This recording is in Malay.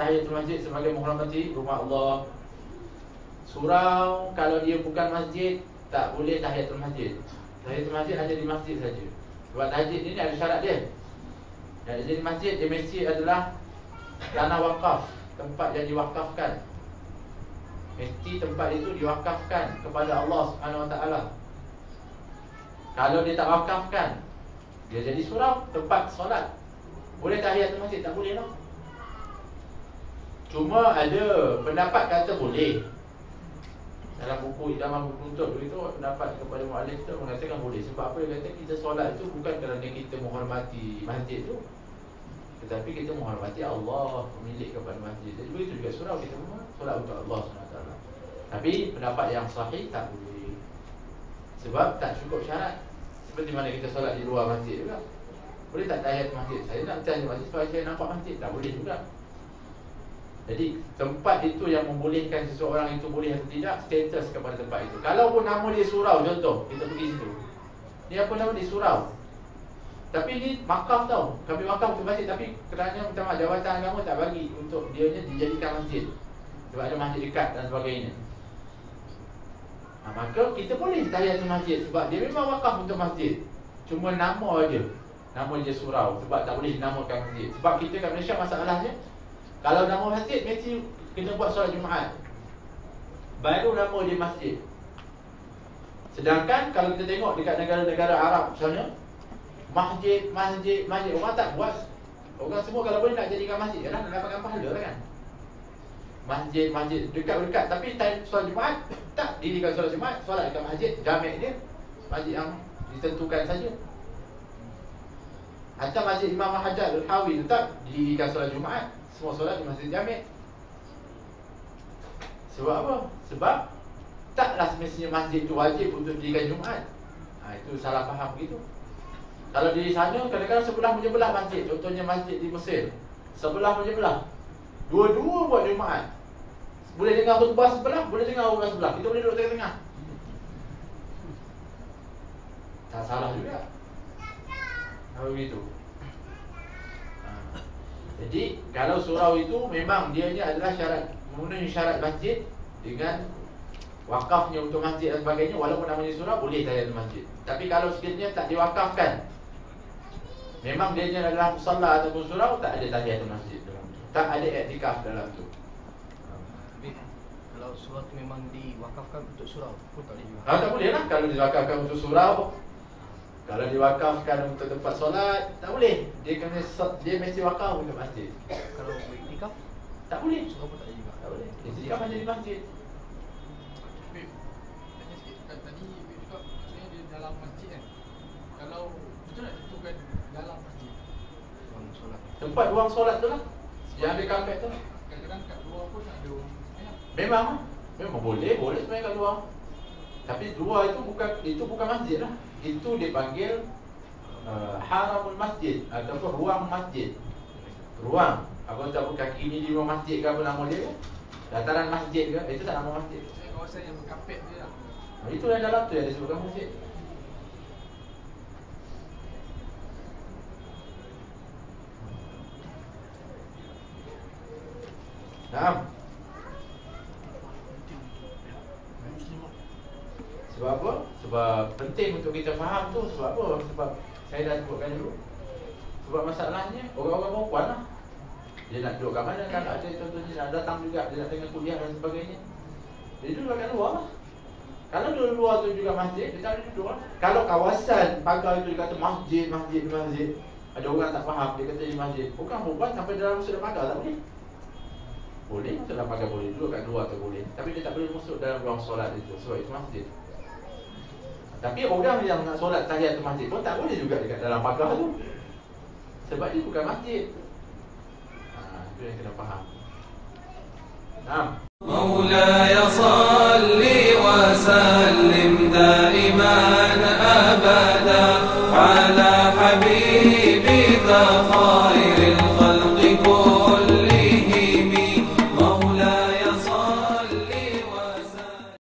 tahiyatul masjid sebagai menghormati rumah Allah. Surau kalau dia bukan masjid tak boleh tahiyatul masjid. Tahiyatul masjid hanya di masjid saja. Sebab tahiyat ini ada syarat dia. Dan jadi masjid dia mesti adalah tanah wakaf, tempat yang diwakafkan. Mesti tempat itu diwakafkan kepada Allah Subhanahu Wa Taala. Kalau dia tak wakafkan, dia jadi surau, tempat solat. Boleh tahiyatul masjid? Tak boleh lah. Cuma ada pendapat kata boleh. Dalam buku idaman buku untuk itu pendapat kepada mu'alif tu mengatakan boleh. Sebab apa dia kata kita solat itu bukan kerana kita menghormati masjid tu, tetapi kita menghormati Allah, pemilik kepada masjid. Jadi begitu juga surau, kita semua solat untuk Allah SWT. Tapi pendapat yang sahih tak boleh. Sebab tak cukup syarat. Seperti mana kita solat di luar masjid juga. Boleh tak tahiyat masjid? Saya nak tahiyat masjid supaya saya nampak masjid. Tak boleh juga. Jadi tempat itu yang membolehkan seseorang itu boleh atau tidak, status kepada tempat itu. Kalau pun nama dia surau, contoh, kita pergi situ, dia apa nama dia surau, tapi ini wakaf tau. Kami wakaf untuk masjid, tapi kerana minta jabatan agama tak bagi untuk dianya dijadikan masjid. Sebab ada masjid dekat dan sebagainya. Maka kita boleh tahiyatul masjid sebab dia memang wakaf untuk masjid. Cuma nama dia, nama dia surau. Sebab tak boleh dinamakan masjid. Sebab kita kat Malaysia masalahnya, kalau nama masjid mesti kena buat solat Jumaat, baru nama dia masjid. Sedangkan kalau kita tengok dekat negara-negara Arab misalnya, masjid, orang tak buat. Orang semua kalau boleh nak jadikan masjid, nak dapatkan pahala lah kan. Masjid dekat-dekat, tapi time solat Jumaat tak dirikan solat Jumaat, solat dekat masjid, jami' dia, masjid yang ditentukan saja. Atau masjid Imam Haddad Al-Hawi tetap didirikan solat Jumaat, semua solat di masjid jami'. Sebab apa? Sebab taklah semestinya masjid itu wajib untuk didirikan Jumaat. Itu salah faham begitu. Kalau di sana kadang-kadang sebelah menyebelah masjid. Contohnya masjid di Mesir, sebelah menyebelah, dua-dua buat Jumaat. Boleh dengar khutbah sebelah, boleh dengar orang sebelah. Kita boleh duduk tengah-tengah. Tak salah juga kalau begitu. Jadi kalau surau itu memang dianya adalah syarat, memenuhi syarat masjid dengan wakafnya untuk masjid dan sebagainya. Walaupun namanya surau, boleh tahiyatul masjid. Tapi kalau sekiranya tak diwakafkan, memang dianya adalah musalla ataupun surau, tak ada tahiyatul masjid dalam tu, tak ada iktikaf dalam tu. Kalau surau tu memang diwakafkan untuk surau pun tak boleh juga. Tak boleh lah kalau diwakafkan untuk surau. Kalau diwakafkan untuk tempat solat, tak boleh. Dia mesti wakaf untuk masjid. Kalau iktikaf tak boleh. surau pun tak boleh juga. Tak boleh. Iktikaf hanya di masjid. Tanya sikit tadi iktikaf maksudnya dia dalam masjid kan. Kalau betul nak tentukan dalam masjid, Ruang solat. Tempat ruang solat tu lah, yang ada karpet tu. kadang-kadang kat luar pun ada orang semayang. Memang boleh sebenarnya kat luar. Tapi luar itu bukan masjid lah. Itu dipanggil haramul masjid ataupun ruang masjid. Ruang. Apa tahu kaki ni di ruang masjid ke apa nama dia? Dataran masjid ke? Itu tak nama masjid. Maksudnya kawasan yang berkapet je lah. Itu yang dalam tu yang disebutkan masjid. Naam. Sebab apa? Sebab penting untuk kita faham tu. Sebab apa? Sebab saya dah sebutkan dulu. Sebab masalahnya orang-orang perempuan lah, dia nak duduk kat mana, kalau ada contohnya nak datang juga, dia nak tengah kuliah dan sebagainya, dia duduk kat luar lah. Kalau duduk luar tu juga masjid, dia tak boleh duduk lah. Kalau kawasan pagar itu dia kata masjid, ada orang tak faham, dia kata di masjid, bukan perempuan sampai dalam masuk dalam pagar tak boleh. Boleh masuk dalam pagar, boleh duduk kat luar tu boleh, tapi dia tak boleh masuk dalam ruang solat itu, sebab itu masjid. Tapi orang yang nak solat tahiyatul masjid pun tak boleh juga dekat dalam pagar tu, sebab dia bukan masjid. Itu yang kena faham. Naam. مولاي صل وسلم دائما أبدا على